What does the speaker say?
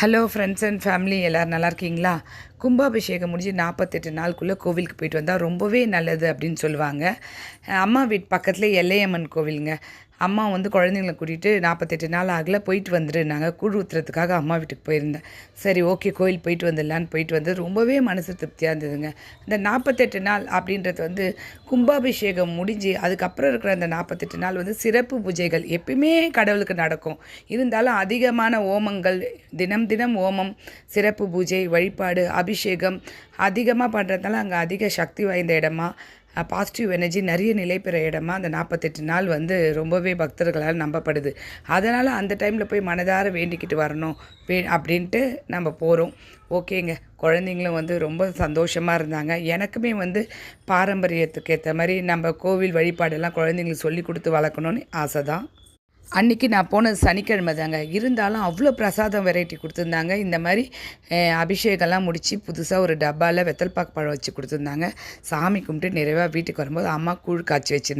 Hello friends and family எல்லோரும் நல்லா இருக்கீங்களா? கும்பாபிஷேகம் முடிஞ்சு 48 நாளுக்குள்ளே கோவிலுக்கு போயிட்டு வந்தால் ரொம்பவே நல்லது அப்படின்னு சொல்லுவாங்க. அம்மா வீட்டு பக்கத்தில் எல்லையம்மன் கோவிலுங்க. அம்மா வந்து குழந்தைங்கள கூட்டிகிட்டு 48 நாள் ஆகல போயிட்டு வந்துருந்தாங்க. கூழ் ஊற்றுறதுக்காக அம்மா வீட்டுக்கு போயிருந்தேன். சரி ஓகே கோயில் போயிட்டு வந்துடலான்னு போயிட்டு வந்து ரொம்பவே மனசு திருப்தியாக இருந்ததுங்க. இந்த 48 நாள் அப்படின்றது வந்து கும்பாபிஷேகம் முடிஞ்சு அதுக்கப்புறம் இருக்கிற அந்த 48 நாள் வந்து சிறப்பு பூஜைகள் எப்பயுமே கடவுளுக்கு நடக்கும். இருந்தாலும் அதிகமான ஓமங்கள் தினம் தினம் ஓமம், சிறப்பு பூஜை, வழிபாடு, அபிஷேகம் அதிகமாக பண்ணுறதுனால அங்கே அதிக சக்தி வாய்ந்த இடமா, பாசிட்டிவ் எனர்ஜி நிறைய நிலை பெற இடமா அந்த 48 நாள் வந்து ரொம்பவே பக்தர்களால் நம்பப்படுது. அதனால் அந்த டைமில் போய் மனதார வேண்டிக்கிட்டு வரணும் அப்படின்ட்டு நம்ம போகிறோம். ஓகேங்க. குழந்தைங்களும் வந்து ரொம்ப சந்தோஷமாக இருந்தாங்க. எனக்குமே வந்து பாரம்பரியத்துக்கு ஏற்ற மாதிரி நம்ம கோவில் வழிபாடெல்லாம் குழந்தைங்களுக்கு சொல்லி கொடுத்து வளர்க்கணுன்னு ஆசை தான். அன்றைக்கி நான் போனது சனிக்கிழமை தாங்க. இருந்தாலும் அவ்வளோ பிரசாதம் வெரைட்டி கொடுத்துருந்தாங்க. இந்த மாதிரி அபிஷேகம்லாம் முடித்து புதுசாக ஒரு டப்பாவில் வெத்தலை பாக்கு பழம் வச்சு கொடுத்துருந்தாங்க. சாமி கும்பிட்டு நிறைவாக வீட்டுக்கு வரும்போது அம்மா கூழ் காய்ச்சி வச்சுருந்தாங்க.